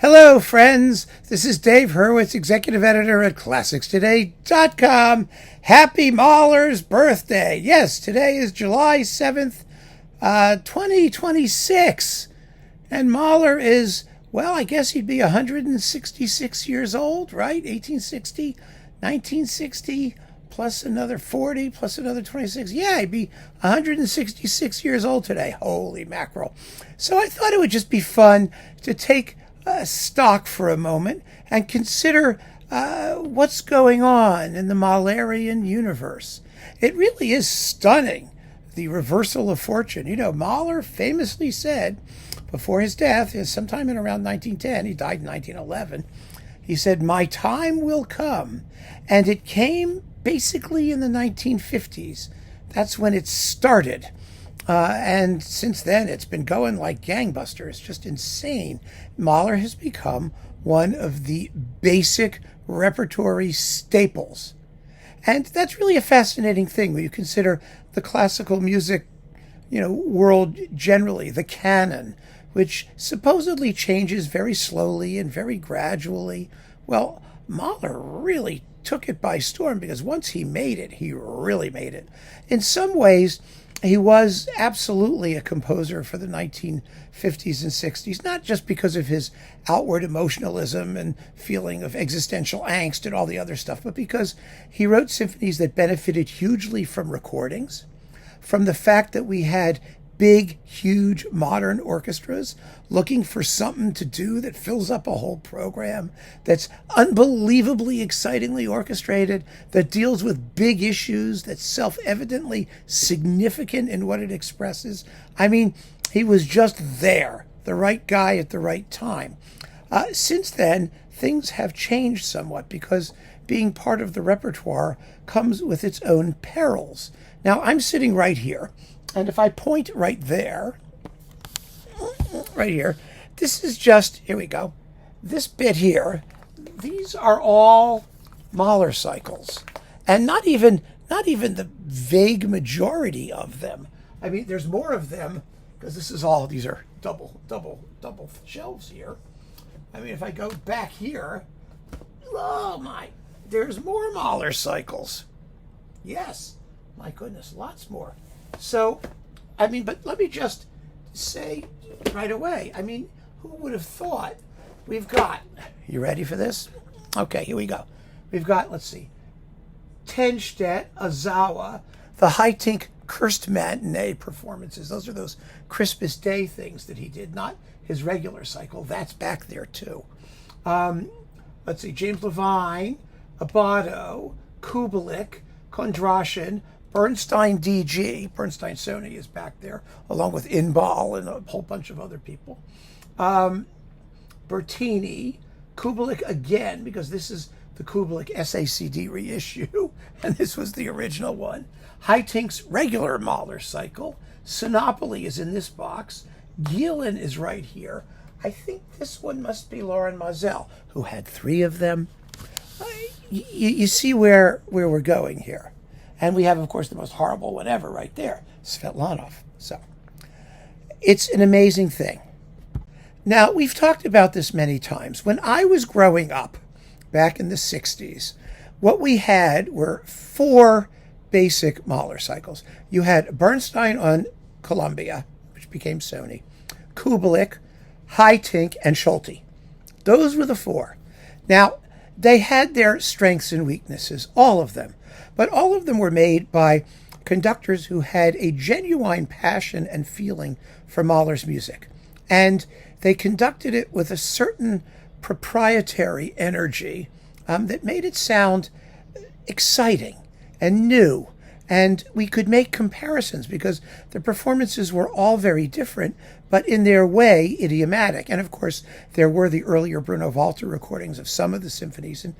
Hello, friends. This is Dave Hurwitz, executive editor at ClassicsToday.com. Happy Mahler's birthday. Yes, today is July 7th, 2026. And Mahler is, well, I guess he'd be 166 years old, right? 1860, 1960, plus another 40, plus another 26. Yeah, he'd be 166 years old today. Holy mackerel. So I thought it would just be fun to take stock for a moment and consider what's going on in the Mahlerian universe. It really is stunning, the reversal of fortune. You know, Mahler famously said before his death, sometime in around 1910, he died in 1911, he said, "My time will come." And it came basically in the 1950s. That's when it started. And since then, it's been going like gangbusters, just insane. Mahler has become one of the basic repertory staples. And that's really a fascinating thing when you consider the classical music, world generally, the canon, which supposedly changes very slowly and very gradually. Well, Mahler really took it by storm because once he made it, he really made it. In some ways, he was absolutely a composer for the 1950s and 60s, not just because of his outward emotionalism and feeling of existential angst and all the other stuff, but because he wrote symphonies that benefited hugely from recordings, from the fact that we had big, huge modern orchestras looking for something to do that fills up a whole program, that's unbelievably excitingly orchestrated, that deals with big issues, that's self-evidently significant in what it expresses. I mean, he was just there, the right guy at the right time. Since then, things have changed somewhat because being part of the repertoire comes with its own perils. Now, I'm sitting right here, and if I point right there, right here, this is just, here we go, this bit here, these are all Mahler cycles. And not even the vague majority of them. I mean, there's more of them, because these are double shelves here. I mean, if I go back here, oh my, there's more Mahler cycles. Yes, my goodness, lots more. So, I mean, but let me just say right away, I mean, who would have thought we've got, you ready for this? Okay, here we go. We've got, let's see, Tenstedt, Ozawa, the Haitink Cursed Matinee performances. Those are those Christmas Day things that he did, not his regular cycle. That's back there too. Let's see, James Levine, Abbado, Kubelik, Kondrashin, Bernstein DG, Bernstein Sony is back there, along with Inbal and a whole bunch of other people. Bertini, Kubelik again, because this is the Kubelik SACD reissue, and this was the original one. Haitink's regular Mahler cycle. Sinopoli is in this box. Gielan is right here. I think this one must be Lauren Mazel, who had 3 of them. You see where we're going here. And we have, of course, the most horrible one ever right there, Svetlanov. So it's an amazing thing. Now, we've talked about this many times. When I was growing up back in the 60s, what we had were 4 basic Mahler cycles. You had Bernstein on Columbia, which became Sony, Kubelik, Haitink, and Schulte. Those were the 4. Now, they had their strengths and weaknesses, all of them. But all of them were made by conductors who had a genuine passion and feeling for Mahler's music. And they conducted it with a certain proprietary energy that made it sound exciting and new. And we could make comparisons because the performances were all very different, but in their way, idiomatic. And of course, there were the earlier Bruno Walter recordings of some of the symphonies and,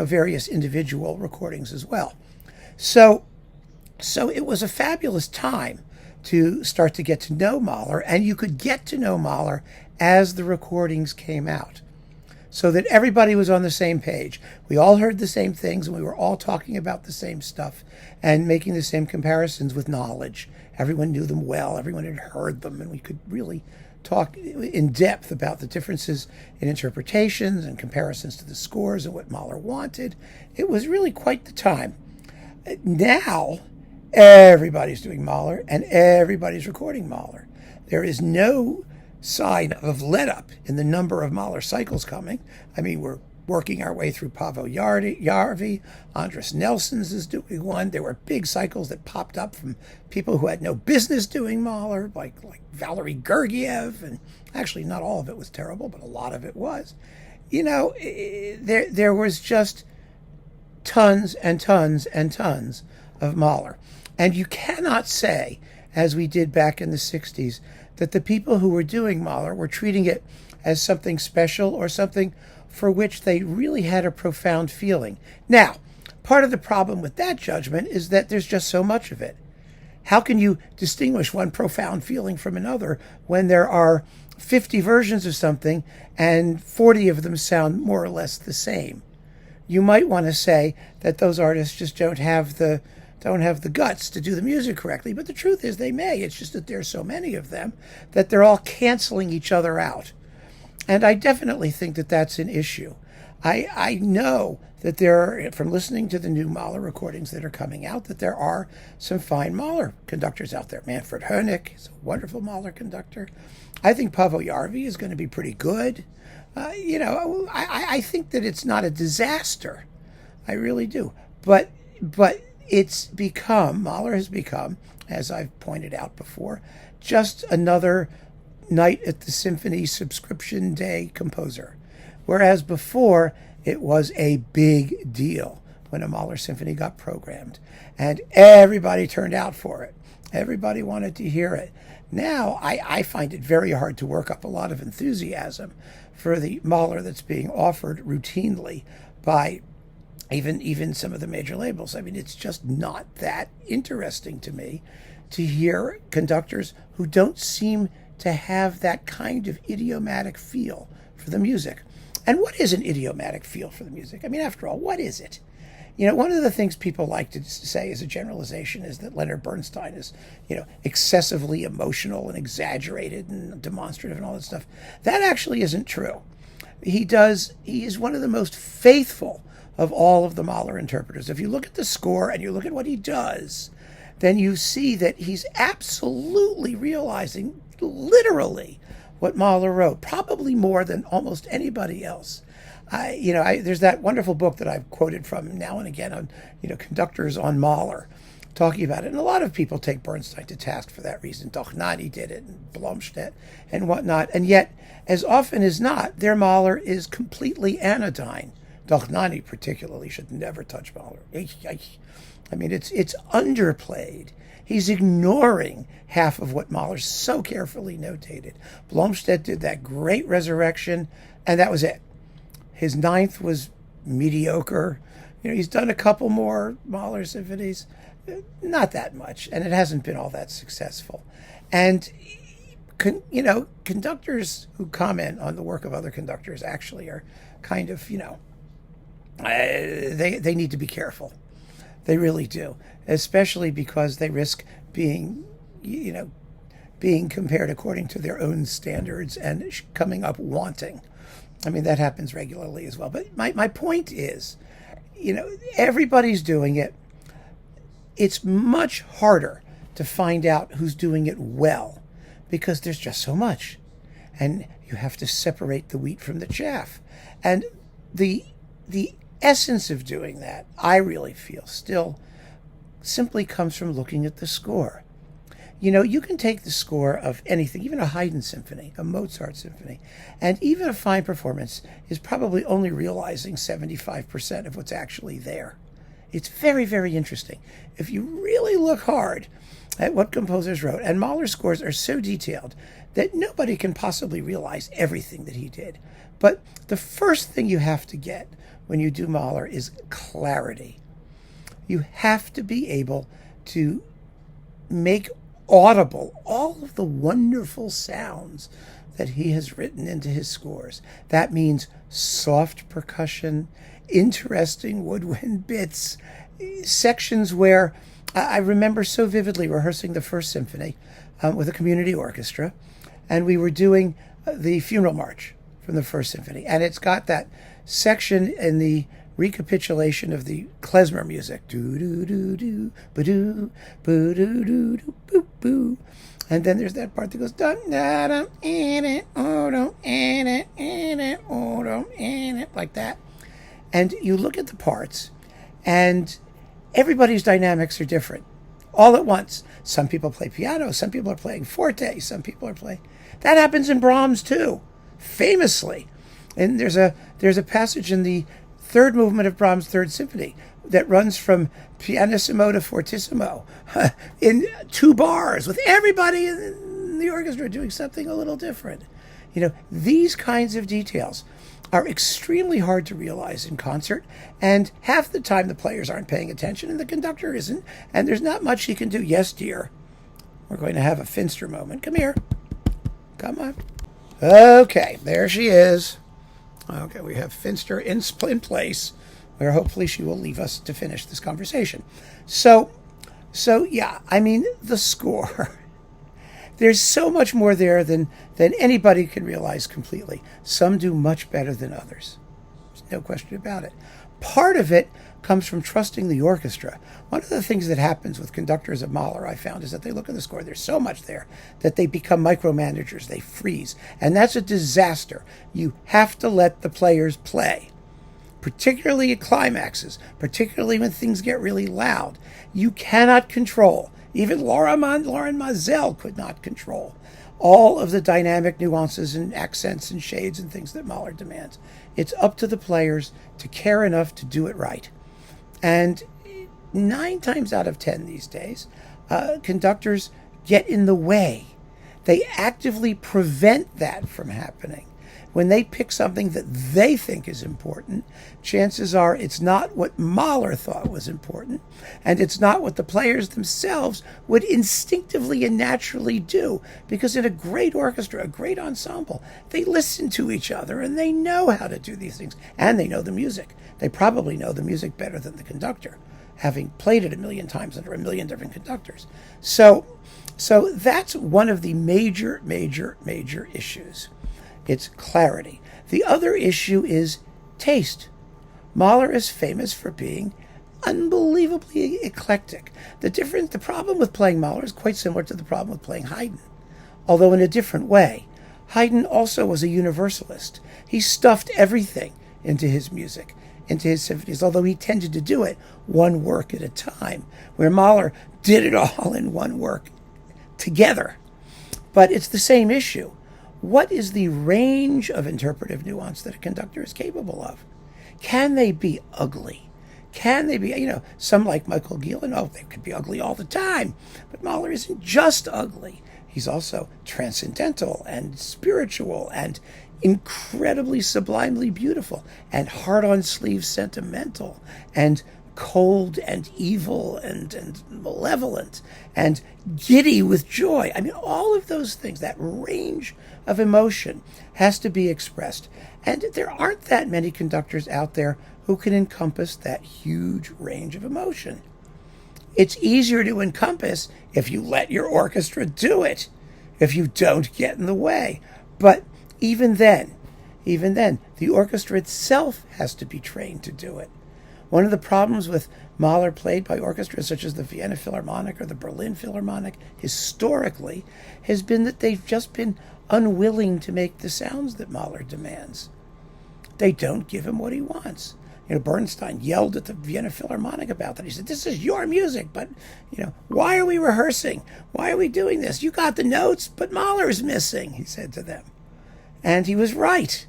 various individual recordings as well. So it was a fabulous time to start to get to know Mahler, and you could get to know Mahler as the recordings came out, so that everybody was on the same page. We all heard the same things, and we were all talking about the same stuff and making the same comparisons with knowledge. Everyone knew them well, everyone had heard them, and we could really talk in depth about the differences in interpretations and comparisons to the scores and what Mahler wanted. It was really quite the time. Now, everybody's doing Mahler and everybody's recording Mahler. There is no sign of let up in the number of Mahler cycles coming. I mean, we're working our way through Paavo Järvi. Andris Nelson's is doing one. There were big cycles that popped up from people who had no business doing Mahler, like Valery Gergiev, and actually not all of it was terrible, but a lot of it was. You know, there was just tons and tons and tons of Mahler. And you cannot say, as we did back in the 60s, that the people who were doing Mahler were treating it as something special or something for which they really had a profound feeling. Now, part of the problem with that judgment is that there's just so much of it. How can you distinguish one profound feeling from another when there are 50 versions of something and 40 of them sound more or less the same? You might want to say that those artists just don't have the guts to do the music correctly, but the truth is they may. It's just that there's so many of them that they're all canceling each other out. And I definitely think that that's an issue. I know that there are, from listening to the new Mahler recordings that are coming out, that there are some fine Mahler conductors out there. Manfred Honeck is a wonderful Mahler conductor. I think Paavo Järvi is going to be pretty good. I think that it's not a disaster. I really do. But Mahler has become, as I've pointed out before, just another night at the symphony subscription day composer. Whereas before, it was a big deal when a Mahler symphony got programmed. And everybody turned out for it. Everybody wanted to hear it. Now, I find it very hard to work up a lot of enthusiasm for the Mahler that's being offered routinely by even some of the major labels. I mean, it's just not that interesting to me to hear conductors who don't seem to have that kind of idiomatic feel for the music. And what is an idiomatic feel for the music? I mean, after all, what is it? You know, one of the things people like to say as a generalization is that Leonard Bernstein is, excessively emotional and exaggerated and demonstrative and all that stuff. That actually isn't true. He is one of the most faithful of all of the Mahler interpreters. If you look at the score and you look at what he does, then you see that he's absolutely realizing literally what Mahler wrote, probably more than almost anybody else. There's that wonderful book that I've quoted from now and again on, conductors on Mahler, talking about it. And a lot of people take Bernstein to task for that reason. Dochnani did it, and Blomstedt, and whatnot. And yet, as often as not, their Mahler is completely anodyne. Dochnani particularly should never touch Mahler. I mean, it's underplayed. He's ignoring half of what Mahler so carefully notated. Blomstedt did that great Resurrection, and that was it. His ninth was mediocre. He's done a couple more Mahler symphonies, not that much, and it hasn't been all that successful. And, conductors who comment on the work of other conductors actually are kind of, they need to be careful. They really do, especially because they risk being compared according to their own standards and coming up wanting. I mean, that happens regularly as well. But my point is, everybody's doing it. It's much harder to find out who's doing it well because there's just so much. And you have to separate the wheat from the chaff. And the essence of doing that, I really feel, still simply comes from looking at the score. You can take the score of anything, even a Haydn symphony, a Mozart symphony, and even a fine performance is probably only realizing 75% of what's actually there. It's very, very interesting. If you really look hard at what composers wrote, and Mahler's scores are so detailed that nobody can possibly realize everything that he did. But the first thing you have to get when you do Mahler is clarity. You have to be able to make audible all of the wonderful sounds that he has written into his scores. That means soft percussion, interesting woodwind bits, sections where I remember so vividly rehearsing the first symphony with a community orchestra. and we were doing the funeral march from the First Symphony, and it's got that section in the recapitulation of the klezmer music, do do do do ba do ba do do do boo boo, and then there's that part that goes dum da dum in it oh dum in it oh dum in it, like that. And you look at the parts, and everybody's dynamics are different all at once. Some people play piano, some people are playing forte, some people are playing. That happens in Brahms too, famously. And there's a passage in the third movement of Brahms' Third Symphony that runs from pianissimo to fortissimo in 2 bars, with everybody in the orchestra doing something a little different. These kinds of details are extremely hard to realize in concert, and half the time the players aren't paying attention and the conductor isn't, and there's not much he can do. Yes, dear, we're going to have a Finster moment. Come here. Come on. Okay, there she is. Okay, we have Finster in place, where hopefully she will leave us to finish this conversation. So yeah, I mean, the score. There's so much more there than anybody can realize completely. Some do much better than others. There's no question about it. Part of it comes from trusting the orchestra. One of the things that happens with conductors of Mahler, I found, is that they look at the score. There's so much there that they become micromanagers. They freeze. And that's a disaster. You have to let the players play, particularly at climaxes, particularly when things get really loud. You cannot control. Even Lauren Mazel could not control all of the dynamic nuances and accents and shades and things that Mahler demands. It's up to the players to care enough to do it right. And 9 times out of 10 these days, conductors get in the way. They actively prevent that from happening. When they pick something that they think is important, chances are it's not what Mahler thought was important, and it's not what the players themselves would instinctively and naturally do. Because in a great orchestra, a great ensemble, they listen to each other and they know how to do these things, and they know the music. They probably know the music better than the conductor, having played it 1,000,000 times under 1,000,000 different conductors. So that's one of the major issues. It's clarity. The other issue is taste. Mahler is famous for being unbelievably eclectic. The problem with playing Mahler is quite similar to the problem with playing Haydn, although in a different way. Haydn also was a universalist. He stuffed everything into his music, into his symphonies, although he tended to do it one work at a time, where Mahler did it all in one work together. But it's the same issue. What is the range of interpretive nuance that a conductor is capable of? Can they be ugly? Can they be, some like Michael Gielan, they could be ugly all the time. But Mahler isn't just ugly. He's also transcendental and spiritual and incredibly sublimely beautiful and heart-on-sleeve sentimental and cold and evil and malevolent and giddy with joy. I mean, all of those things, that range of emotion has to be expressed. And there aren't that many conductors out there who can encompass that huge range of emotion. It's easier to encompass if you let your orchestra do it, if you don't get in the way. But even then, the orchestra itself has to be trained to do it. One of the problems with Mahler played by orchestras such as the Vienna Philharmonic or the Berlin Philharmonic historically has been that they've just been unwilling to make the sounds that Mahler demands. They don't give him what he wants. Bernstein yelled at the Vienna Philharmonic about that. He said, "This is your music, but, why are we rehearsing? Why are we doing this? You got the notes, but Mahler's missing," he said to them. And he was right.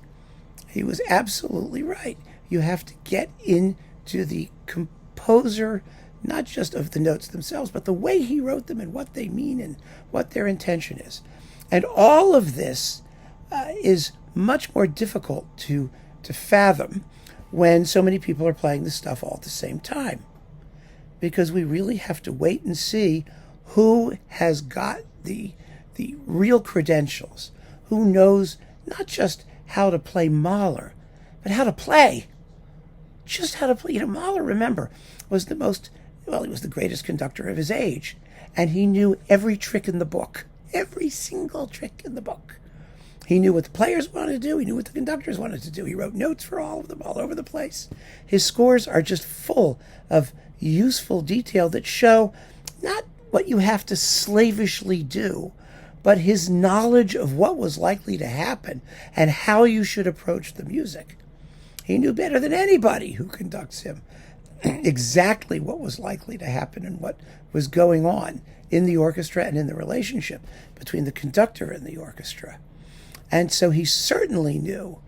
He was absolutely right. You have to get into the composer, not just of the notes themselves, but the way he wrote them and what they mean and what their intention is. And all of this is much more difficult to fathom when so many people are playing this stuff all at the same time, because we really have to wait and see who has got the real credentials, who knows not just how to play Mahler, but how to play. Just how to play. Mahler, remember, was he was the greatest conductor of his age, and he knew every trick in the book, every single trick in the book. He knew what the players wanted to do. He knew what the conductors wanted to do. He wrote notes for all of them all over the place. His scores are just full of useful detail that show not what you have to slavishly do, but his knowledge of what was likely to happen and how you should approach the music. He knew better than anybody who conducts him exactly what was likely to happen and what was going on in the orchestra and in the relationship between the conductor and the orchestra. And so he certainly knew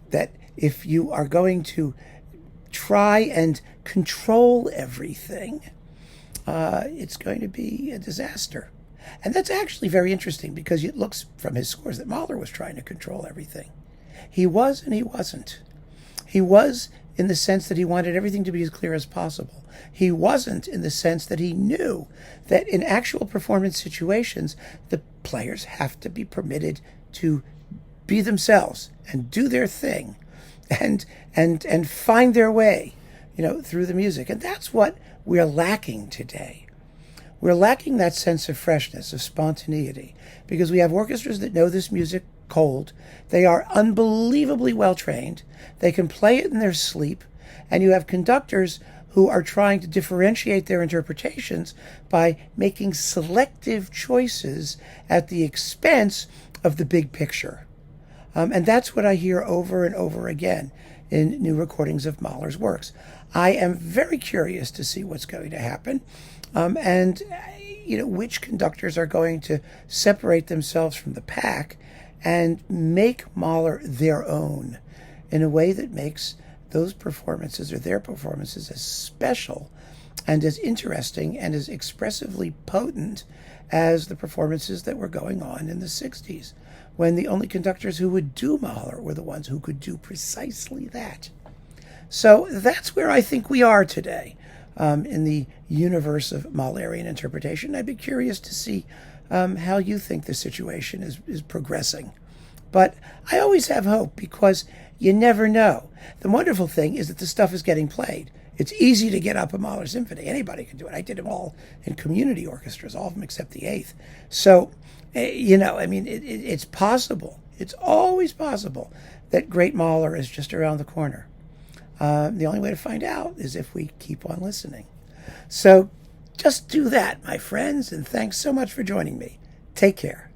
that if you are going to try and control everything, it's going to be a disaster. And that's actually very interesting because it looks from his scores that Mahler was trying to control everything. He was and he wasn't. He was in the sense that he wanted everything to be as clear as possible. He wasn't in the sense that he knew that in actual performance situations, the players have to be permitted to be themselves and do their thing and find their way, through the music. And that's what we're lacking today. We're lacking that sense of freshness, of spontaneity, because we have orchestras that know this music cold. They are unbelievably well trained. They can play it in their sleep. And you have conductors who are trying to differentiate their interpretations by making selective choices at the expense of the big picture. And that's what I hear over and over again in new recordings of Mahler's works. I am very curious to see what's going to happen, and which conductors are going to separate themselves from the pack and make Mahler their own in a way that makes those performances or their performances as special and as interesting and as expressively potent as the performances that were going on in the 60s, when the only conductors who would do Mahler were the ones who could do precisely that. So that's where I think we are today in the universe of Mahlerian interpretation. I'd be curious to see how you think the situation is progressing. But I always have hope because you never know. The wonderful thing is that the stuff is getting played. It's easy to get up a Mahler symphony. Anybody can do it. I did them all in community orchestras, all of them except the Eighth. So, it's possible. It's always possible that great Mahler is just around the corner. The only way to find out is if we keep on listening. So just do that, my friends, and thanks so much for joining me. Take care.